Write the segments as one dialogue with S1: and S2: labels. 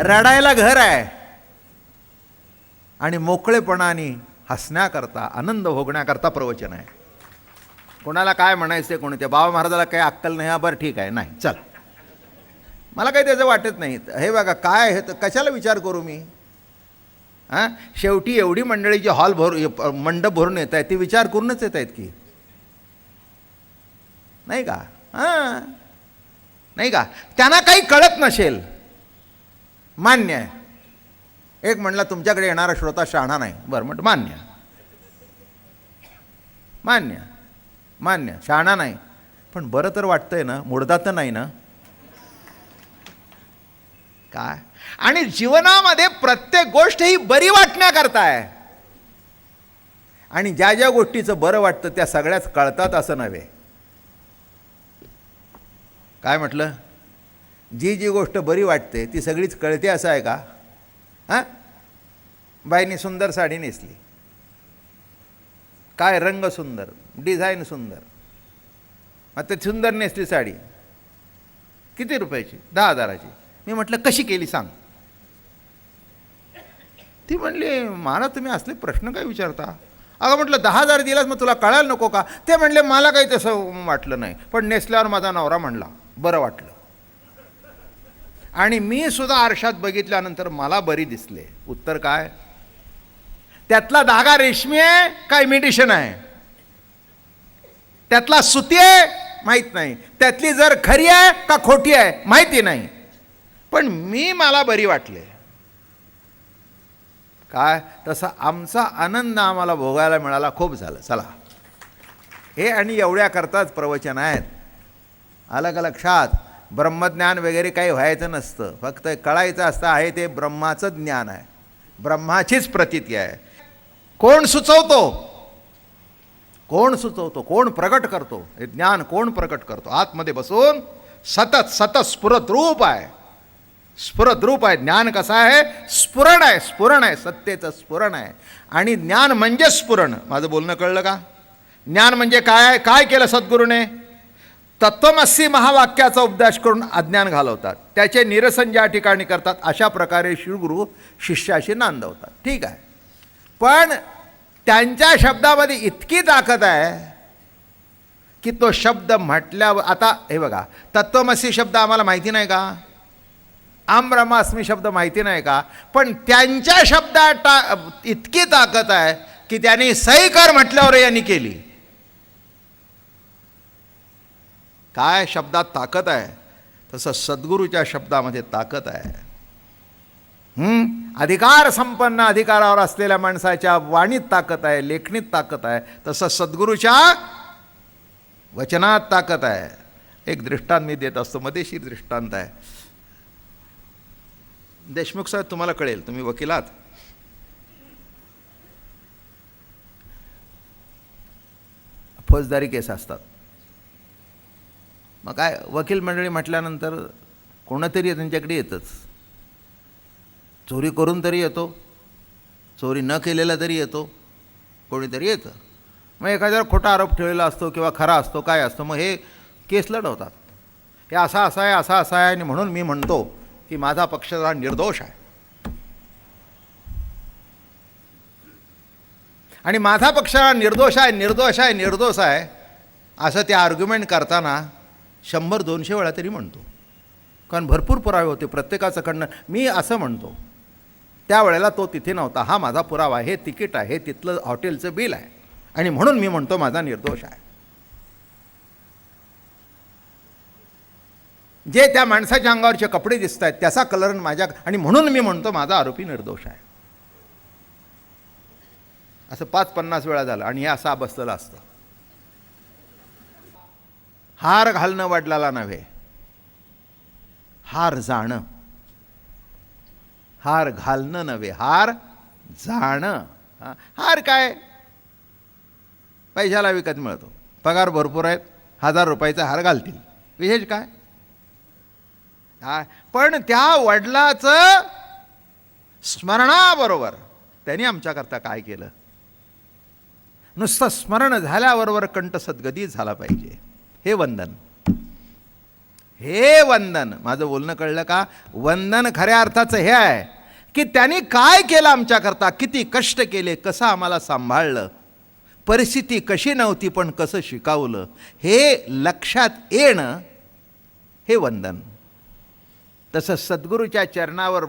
S1: रडायला घर आहे आणि मोकळेपणाने हसण्याकरता, आनंद भोगण्याकरता प्रवचन आहे. कोणाला काय म्हणायचं कोणी ते बाबा महाराजाला काही अक्कल नाही, हा बरं ठीक आहे, नाही चल, मला काही त्याचं वाटत नाही. हे बघा काय हे, तर कशाला विचार करू मी? हां, शेवटी एवढी मंडळीची हॉल मंडप भरून येत आहे, ती विचार करूनच येत आहेत की नाही का? हां, नाही का? त्यांना काही कळत नसेल, मान्य आहे. एक म्हणला तुमच्याकडे येणारा श्रोता शहाणा नाही, बरं म्हटलं मान्य मान्य मान्य, शहाणा नाही, पण बरं तर वाटतंय ना, मुडदा तर नाही ना काय? आणि जीवनामध्ये प्रत्येक गोष्ट ही बरी वाटण्याकरता आहे. आणि ज्या ज्या गोष्टीचं बरं वाटतं त्या सगळ्याच कळतात असं नव्हे. काय म्हटलं? जी जी गोष्ट बरी वाटते ती सगळीच कळते असं आहे का? हां, बाईनी सुंदर साडी नेसली, काय रंग सुंदर, डिझाईन सुंदर, मग ते सुंदर नेसली साडी किती रुपयाची? 10,000ची. मी म्हटलं कशी केली सांग. ती म्हणली मला तुम्ही असले प्रश्न काय विचारता? अगं म्हटलं 10,000 दिलास मग तुला कळायला नको का? ते म्हणले मला काही तसं वाटलं नाही, पण नेसल्यावर माझा नवरा म्हणला बरं वाटलं. आणि मी सुद्धा आरशात बघितल्यानंतर मला बरी दिसले. उत्तर काय? त्यातला धागा रेशमी आहे का इमिटेशन आहे? त्यातला सुती आहे माहीत नाही, त्यातली जर खरी आहे का खोटी आहे माहिती नाही, पण मला बरी वाटले. काय? तसा आमचा आनंद आम्हाला भोगायला मिळाला, खूप झालं. चला, हे आणि एवढ्या करताच प्रवचन आहेत. आलं का लक्षात? ब्रह्मज्ञान वगैरे काही व्हायचं नसतं, फक्त कळायचं असतं आहे ते ब्रह्माचं ज्ञान आहे, ब्रह्माचीच प्रतीती आहे. कोण सुचवतो? कोण सुचवतो? कोण प्रगट करतो? हे ज्ञान कोण प्रगट करतो? आतमध्ये बसून सतत सतत स्फुरत रूप आहे, स्फुरत रूप आहे. ज्ञान कसं आहे? स्फुरण आहे, स्फुरण आहे, सत्तेचं स्फुरण आहे. आणि ज्ञान म्हणजे स्फुरण. माझं बोलणं कळलं का? ज्ञान म्हणजे काय आहे? काय केलं सद्गुरूने? तत्वमसी महावाक्याचा उपदेश करून अज्ञान घालवतात, त्याचे निरसन ज्या ठिकाणी करतात अशा प्रकारे शिवगुरू शिष्याशी नांदवतात. ठीक आहे, पण त्यांच्या शब्दामध्ये इतकी ताकद आहे की तो शब्द म्हटल्यावर, आता हे बघा, तत्वमसी शब्द आम्हाला माहिती नाही का? आम ब्रह्मास्मी शब्द माहिती नाही का? पण त्यांच्या शब्दात इतकी ताकद आहे की त्यांनी सही कर म्हटल्यावर यांनी केली. काय शब्दात ताकद आहे, तसं सद्गुरूच्या शब्दामध्ये ताकद आहे. अधिकार संपन्न अधिकारावर असलेल्या माणसाच्या वाणीत ताकद आहे, लेखणीत ताकद आहे, तसं सद्गुरूच्या वचनात ताकद आहे. एक दृष्टांत मी देत असतो, मजेशीर दृष्टांत आहे. देशमुख साहेब, तुम्हाला कळेल, तुम्ही वकिलात. फौजदारी केस असतात. मग काय, वकील मंडळी म्हटल्यानंतर कोणतरी त्यांच्याकडे येतच. चोरी करून तरी येतो, चोरी न केलेला तरी येतो, कोणीतरी येतं. मग एखाद्यावर खोटा आरोप ठेवलेला असतो किंवा खरा असतो, काय असतो, मग हे केस लढवतात. हे असा असा आहे, असा असा आहे, आणि म्हणून मी म्हणतो की माझा पक्ष हा निर्दोष आहे. आणि माझा पक्ष हा निर्दोष आहे, निर्दोष आहे, निर्दोष आहे असं ते आर्ग्युमेंट करताना 100-200 वेळा तरी म्हणतो, कारण भरपूर पुरावे होते प्रत्येकाचं खंडन. मी असं म्हणतो, त्यावेळेला तो तिथे नव्हता, हा माझा पुरावा आहे, हे तिकीट आहे, हे तिथलं हॉटेलचं बिल आहे, आणि म्हणून मी म्हणतो माझा निर्दोष आहे. जे त्या माणसाच्या अंगावरचे कपडे दिसत आहेत त्याचा कलर माझ्या, आणि म्हणून मी म्हणतो माझा आरोपी निर्दोष आहे. असं 5-50 वेळा झालं, आणि हे असा बसलेलं असतं. हार घालणं वडिलाला नव्हे, हार जाणं. हार घालणं नव्हे, हार जाणं. हार काय पैशाला विकत मिळतो, पगार भरपूर आहेत, 1000 रुपयाचा हार घालतील, विशेष काय? पण त्या वडिलाचं स्मरणाबरोबर त्यांनी आमच्याकरता काय केलं? नुसतं स्मरण झाल्याबरोबर कंठ सद्गदित झाला पाहिजे. हे वंदन, हे वंदन. माझं बोलणं कळलं का? वंदन खऱ्या अर्थाचं हे आहे की त्यांनी काय केलं आमच्याकरता, किती कष्ट केले, कसं आम्हाला सांभाळलं, परिस्थिती कशी नव्हती पण कसं शिकवलं, हे लक्षात येणं हे वंदन. तसं सद्गुरूच्या चरणावर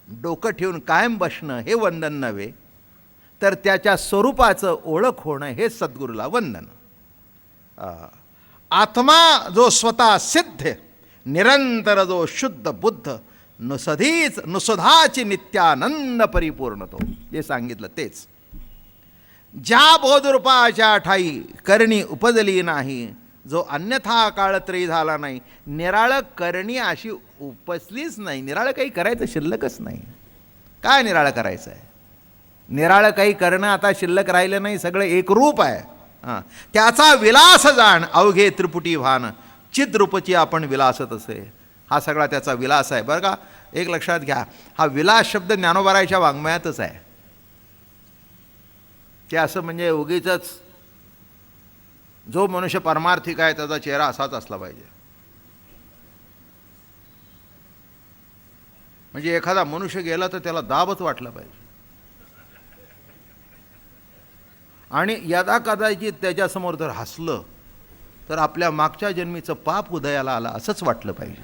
S1: डोकं ठेवून कायम बसणं हे वंदन नव्हे, तर त्याच्या स्वरूपाचं ओळख होणं हे सद्गुरूला वंदन. आत्मा जो स्वतः सिद्ध, निरंतर जो शुद्ध बुद्ध, नुसुधाची नित्यानंद परिपूर्णतो, जे सांगितलं तेच. ज्या बोधरूपाच्या ठाई करणी उपजली नाही, जो अन्यथा काळत्रयी झाला नाही. निराळं करणी अशी उपसलीच नाही. निराळं काही करायचं शिल्लकच नाही. काय निराळं करायचं आहे? निराळं काही करणं आता शिल्लक राहिलं नाही, सगळं एकरूप आहे. हां, त्याचा विलास जाण अवघे त्रिपुटी भान, चिद्रूपची आपण विलासत असे. हा सगळा त्याचा विलास आहे बरं का. एक लक्षात घ्या, हा विलास शब्द ज्ञानोबारायच्या वाङ्मयातच आहे. ते असं म्हणजे उगीच जो मनुष्य परमार्थिक आहे त्याचा चेहरा असाच असला पाहिजे. म्हणजे एखादा मनुष्य गेला तर त्याला दाबच वाटलं पाहिजे, आणि यदा कदाचित त्याच्यासमोर जर हसलं तर आपल्या मागच्या जन्मीचं पाप उदयाला आलं असंच वाटलं पाहिजे.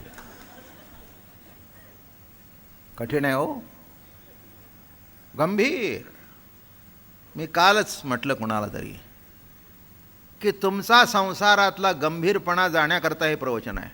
S1: कठीण आहे हो, गंभीर. मी कालच म्हटलं कुणाला तरी की तुमचा संसारातला गंभीरपणा जाण्याकरता हे प्रवचन आहे.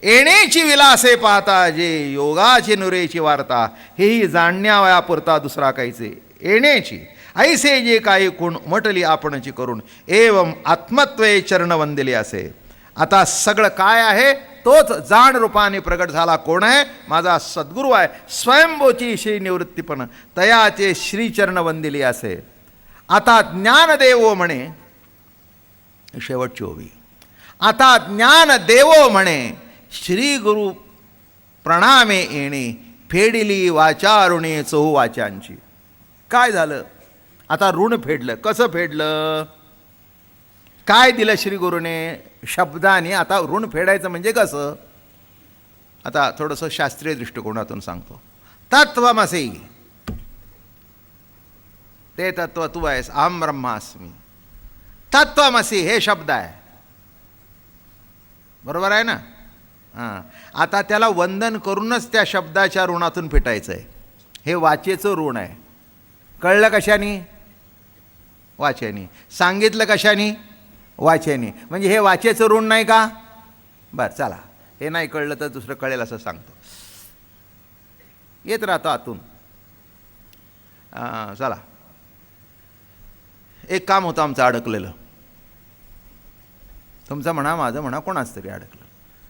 S1: येण्याची विलासे पाहता जे योगाची नुरेची वार्ता, हेही जाणण्यावयापुरता दुसरा काहीचे. येण्याची ऐसे जे काही कुण म्हटली आपणची करून, एवं आत्मत्वे चरण वंदिले असे. आता सगळं काय आहे तोच जाण रूपाने प्रगट झाला. कोण आहे? माझा सद्गुरू आहे. स्वयंभूची श्री निवृत्तीपण तयाचे श्रीचरण वंदिले असे. आता ज्ञानदेवो म्हणे, शेवटची ओवी. आता ज्ञानदेवो म्हणे श्री गुरु प्रणामे येणे, फेडिली वाचारुणे चहू वाचांची. काय झालं? आता ऋण फेडलं. कसं फेडलं? काय दिलं श्री गुरुने? शब्दाने. आता ऋण फेडायचं म्हणजे कसं? आता थोडंसं शास्त्रीय दृष्टिकोनातून सांगतो. तत्वमसी, ते तत्व तू आहेस. अहम ब्रह्मास्मी. तत्वमसी हे शब्द आहे, बरोबर आहे ना? हां, आता त्याला वंदन करूनच त्या शब्दाच्या ऋणातून फेटायचं आहे. हे वाचेचं ऋण आहे. कळलं कशाने? वाचेने. सांगितलं कशाने? वाचेने. म्हणजे हे वाचेचं ऋण नाही का? बरं चला, हे नाही कळलं तर दुसरं कळेल असं सांगतो. येत राहतो आतून. चला, एक काम होतं आमचं अडकलेलं. तुमचं म्हणा, माझं म्हणा, कोणाच तरी अडकलं.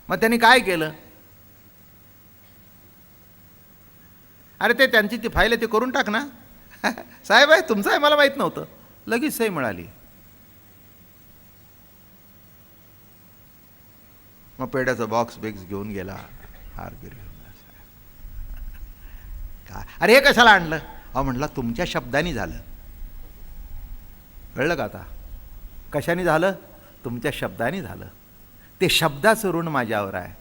S1: मग त्यांनी काय केलं? अरे ते त्यांची ती फाईल ते करून टाक ना. साहेब आहे तुमचं आहे, मला माहीत नव्हतं. लगेच सही मिळाली. मग पेड्याचा बॉक्स बिक्स घेऊन गेला, हार गिर घेऊन. काय अरे हे कशाला आणलं? अहो म्हटलं तुमच्या शब्दानी झालं. कळलं का आता? कशाने झालं? तुमच्या शब्दाने झालं. ते शब्दाचं ऋण माझ्यावर आहे.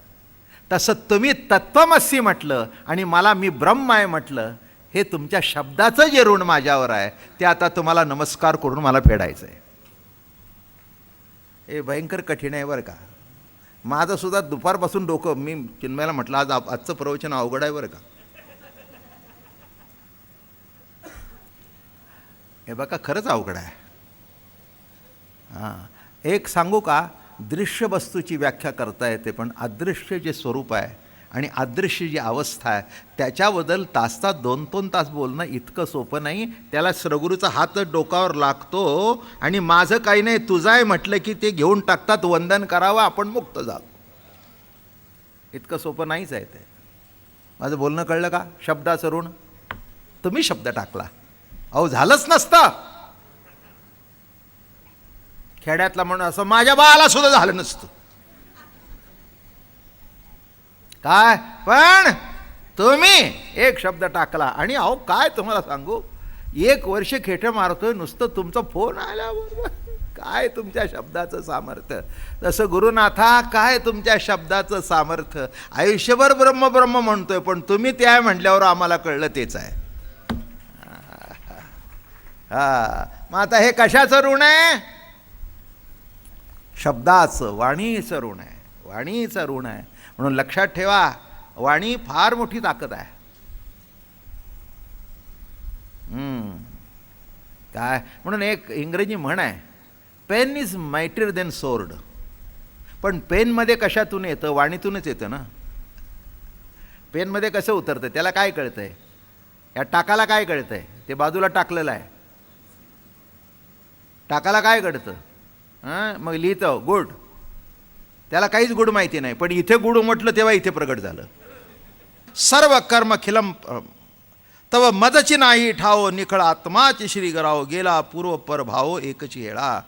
S1: तसं तुम्ही तत्वमसी म्हटलं आणि मला मी ब्रह्म आहे म्हटलं, हे तुमच्या शब्दाचं जे ऋण माझ्यावर आहे ते आता तुम्हाला नमस्कार करून मला फेडायचं आहे. हे भयंकर कठीण आहे बरं का. माझं सुद्धा दुपारपासून डोकं, मी चिन्मयाला म्हटलं आज आजचं प्रवचन अवघड आहे बरं का. हे बघा खरंच अवघड आहे. हां, एक सांगू का? दृश्य वस्तूची व्याख्या करता येते, पण अदृश्य जे स्वरूप आहे आणि अदृश्य जी अवस्था आहे त्याच्याबद्दल तास 2-2 तास बोलणं इतकं सोपं नाही. त्याला श्रीगुरूचा हात डोकावर लागतो आणि माझं काही नाही तुझं आहे म्हटलं की ते घेऊन टाकतात. वंदन करावं, आपण मुक्त झालो. इतकं सोपं नाहीच आहे ते. माझं बोलणं कळलं का? शब्दाचं ऋण. तुम्ही शब्द टाकला, अहो झालंच नसतं. खेड्यातला म्हणून असं माझ्या बाळाला सुद्धा झालं नसतं. काय पण तुम्ही एक शब्द टाकला आणि अहो काय तुम्हाला सांगू, 1 वर्ष खेटे मारतोय नुसतं तुमचा फोन आल्याबरोबर. काय तुमच्या शब्दाचं सामर्थ्य. तसं गुरुनाथा काय तुमच्या शब्दाचं सामर्थ्य. आयुष्यभर ब्रह्म ब्रह्म म्हणतोय, पण तुम्ही ते आहे म्हटल्यावर आम्हाला कळलं तेच आहे. हा, मग आता हे कशाचं ऋण आहे? शब्दाचं, वाणीचं ऋण आहे. वाणीचं ऋण आहे. म्हणून लक्षात ठेवा, वाणी फार मोठी ताकद आहे. काय म्हणून एक इंग्रजी म्हण आहे, pen is mightier than sword. पण पेनमध्ये कशातून येतं? वाणीतूनच येतं ना. पेनमध्ये कसं उतरतं? त्याला काय कळतंय? या टाकाला काय कळतंय? ते बाजूला टाकलेलं आहे. टाकाला काय कळतं? मग लिहितं गुड, त्याला काहीच गुड माहिती नाही, पण इथे गुड म्हटलं तेव्हा इथे प्रगट झालं. सर्व कर्म खिलम तव मदची नाही ठाव, निखळ आत्माची श्री गराव, गेला पूर्व पर भाव एकची येळा.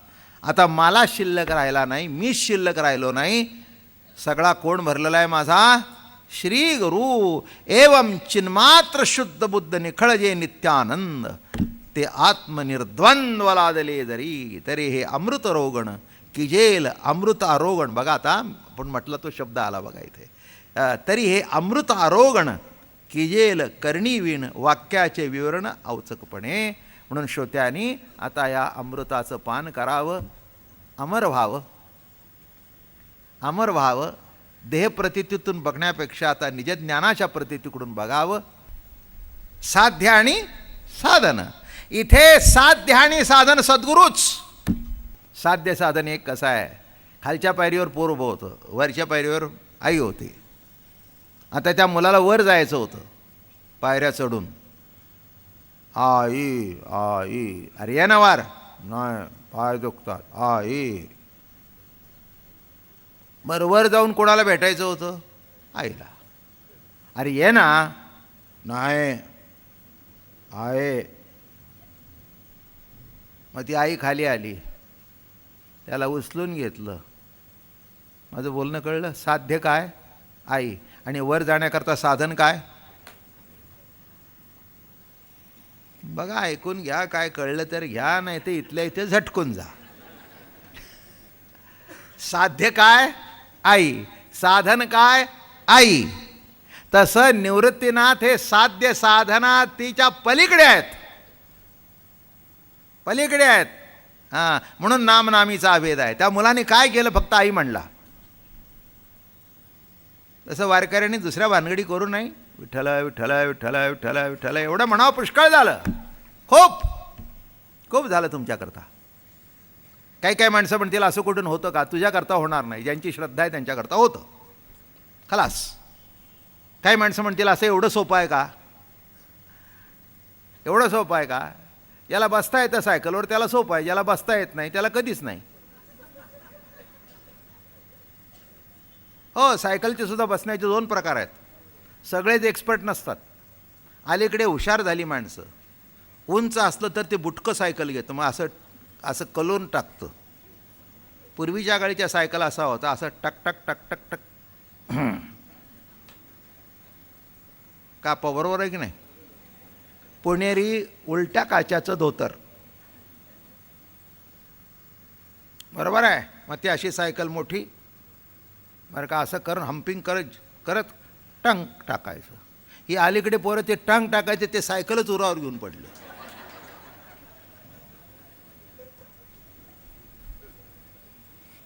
S1: आता मला शिल्लक राहिला नाही, मीच शिल्लक राहिलो नाही. सगळा कोण भरलेला आहे? माझा श्री गुरु. एवं चिन्मात्र शुद्ध बुद्ध निखळ जे नित्यानंद, ते आत्मनिर्द्वंद्व लादले जरी, तरी हे अमृत रोगण किजेल अमृत आरोगण. बघा आता आपण म्हटलं तो शब्द आला बघा इथे. तरी हे अमृत आरोगण किजेल कर्णीवीण, वाक्याचे विवरण अवचकपणे. म्हणून श्रोत्यांनी आता या अमृताचं पान करावं, अमर व्हावं. अमर व्हावं. देहप्रतीतीतून बघण्यापेक्षा आता निजज्ञानाच्या प्रतीतीकडून बघावं. साध्य आणि साधन. इथे साध्य आणि साधन सद्गुरूच. साध्य साधन एक कसं आहे, खालच्या पायरीवर पोर उभं होतं, वरच्या पायरीवर आई होती. आता त्या मुलाला वर जायचं होतं पायऱ्या चढून. आई आई, अरे ये ना वार. नाही, पाय दुखतात. आई. बरं, वर जाऊन कोणाला भेटायचं होतं? आईला. अरे ये ना. नाही, आहे. मग ती आई खाली आली, त्याला उचलून घेतलं. माझं बोलणं कळलं? साध्य काय? आई. आणि वर जाण्याकरता साधन काय? बघा, ऐकून घ्या. काय कळलं तर घ्या, नाही तर इथल्या इथे झटकून जा. साध्य काय? आई. साधन काय? आई. तसं निवृत्तीनाथ हे साध्य साधना तिच्या पलीकडे आहेत. पलीकडे आहेत. हां, म्हणून नामनामीचा अभेद आहे. त्या मुलाने काय केलं? फक्त आई म्हणला. तसं वारकऱ्यांनी दुसऱ्या भानगडी करू नाही. विठ्ठल विठ्ठल विठ्ठल विठ्ठल विठ्ठल एवढं म्हणावं पुष्कळ झालं. खूप खूप झालं तुमच्याकरता. काही काही माणसं म्हणतील असं कुठून होतं का? तुझ्याकरता होणार नाही. ज्यांची श्रद्धा आहे त्यांच्याकरता होतं. खलास. काही माणसं म्हणतील असं एवढं सोपं आहे का? एवढं सोपं आहे का? याला बसता येतं सायकलवर, त्याला सोपं आहे. ज्याला बसता येत नाही त्याला कधीच नाही. हो, सायकलचे सुद्धा बसण्याचे 2 प्रकार आहेत. सगळेच एक्सपर्ट नसतात. अलीकडे हुशार झाली माणसं. उंच असलं तर ते बुटकं सायकल घेतं, मग असं असं कलून टाकतं. पूर्वीच्या गाडीच्या सायकल असा होता, असं टक टक टक टक टक. का बरोबर आहे की नाही? पुणेरी उलट्या काच्याचं धोतर. बरोबर आहे. मग ती अशी सायकल मोठी, बरं का, असं करून हम्पिंग करत टंग टाकायचं. ही अलीकडे पोरं ते टंग टाकायचे, ते सायकलच उरावर घेऊन पडलं.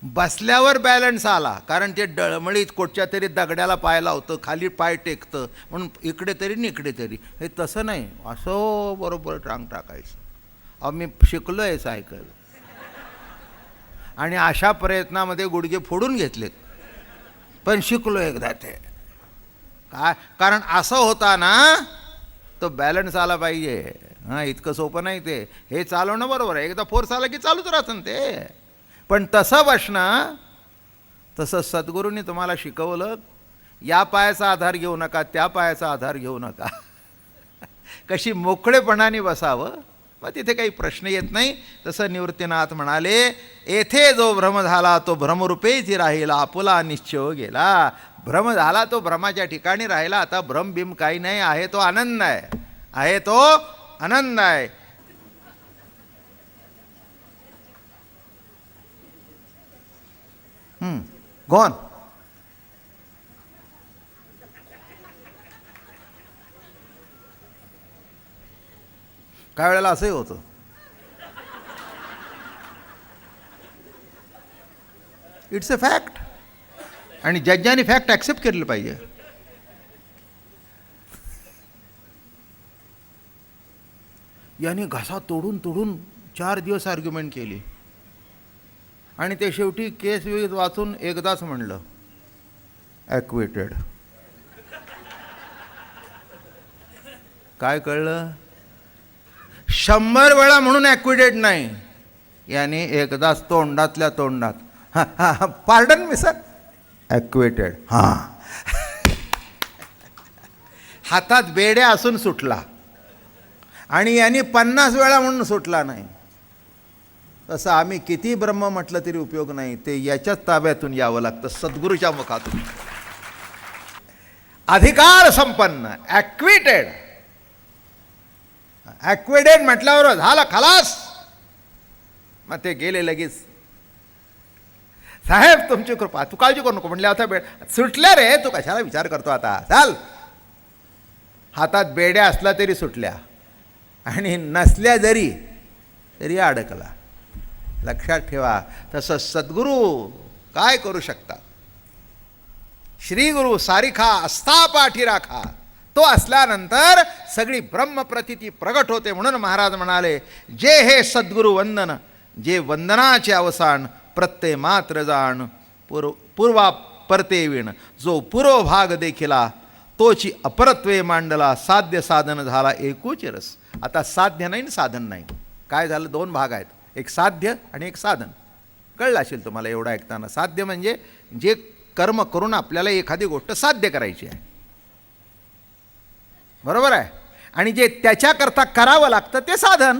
S1: बसल्यावर बॅलन्स आला, कारण ते डळमळीत कोटच्या तरी दगड्याला पाय लावतं, खाली पाय टेकतं, म्हणून इकडे तरी आणि इकडे तरी. हे तसं नाही, असं बरोबर टांग टाकायचं. अहो, मी शिकलो आहे सायकल, आणि अशा प्रयत्नामध्ये गुडघे फोडून घेतलेत, पण शिकलो एकदा ते. काय? कारण असं होता ना, तो बॅलन्स आला पाहिजे. हां, इतकं सोपं नाही ते. हे चालवणं बरोबर आहे, एकदा फोर्स आला की चालूच राहतं ना ते. पण तसं बसणं, तसं सद्गुरूंनी तुम्हाला शिकवलं. या पायाचा आधार घेऊ नका, त्या पायाचा आधार घेऊ नका. कशी मोकळेपणाने बसावं, मग तिथे काही प्रश्न येत नाही. तसं निवृत्तीनाथ म्हणाले, येथे जो भ्रम झाला तो भ्रमरूपेची राहिला, आपुला निश्चय गेला. भ्रम झाला तो भ्रमाच्या ठिकाणी राहिला. आता भ्रम बिम काही नाही, आहे तो आनंद आहे. आहे तो आनंद आहे. गॉन. काही वेळेला असंही होतं. It's a fact. आणि जज्जांनी फॅक्ट ॲक्सेप्ट केलं पाहिजे. यांनी घसा तोडून तोडून 4 दिवस आर्ग्युमेंट केली आणि ते शेवटी केस वाचून एकदाच म्हणलं ॲक्विटेड. काय कळलं? 100 वेळा म्हणून ॲक्विटेड नाही, याने एकदाच तोंडातल्या तोंडात पार्डन मी सर ॲक्विटेड. हां. हातात बेड्या असून सुटला आणि यांनी 50 वेळा म्हणून सुटला नाही. तसं आम्ही किती ब्रह्म म्हटलं तरी उपयोग नाही, ते याच्याच ताब्यातून यावं लागतं, सद्गुरूच्या मुखातून. अधिकार संपन्न, ॲक्विटेड. ॲक्विटेड म्हटल्यावर झालं खलास. मग ते गेले लगेच. साहेब तुमची कृपा, तू काळजी करू नको म्हणले. आता सुटल्या रे, तू कशाला विचार करतो आता, चाल. हातात बेड्या असला तरी सुटल्या आणि नसल्या जरी तरी अडकला. लक्षात ठेवा. तसं सद्गुरू काय करू शकतात? श्रीगुरु सारिखा अस्था पाठी राखा. तो असल्यानंतर सगळी ब्रह्मप्रतीती प्रगट होते. म्हणून महाराज म्हणाले, जे हे सद्गुरु वंदन, जे वंदनाचे अवसान प्रत्यय मात्र जाण पूर्वा परते विण. जो पूर्व भाग देखिला तोची अपरत्वे मांडला. साध्य साधन झाला एकूच रस. आता साध्य नाही आणि साधन नाही. काय झालं? 2 भाग आहेत, एक साध्य आणि एक साधन. कळलं असेल तुम्हाला एवढं ऐकताना. साध्य म्हणजे जे कर्म करून आपल्याला एखादी गोष्ट साध्य करायची आहे, बरोबर आहे. आणि जे त्याच्याकरता करावं लागतं ते साधन.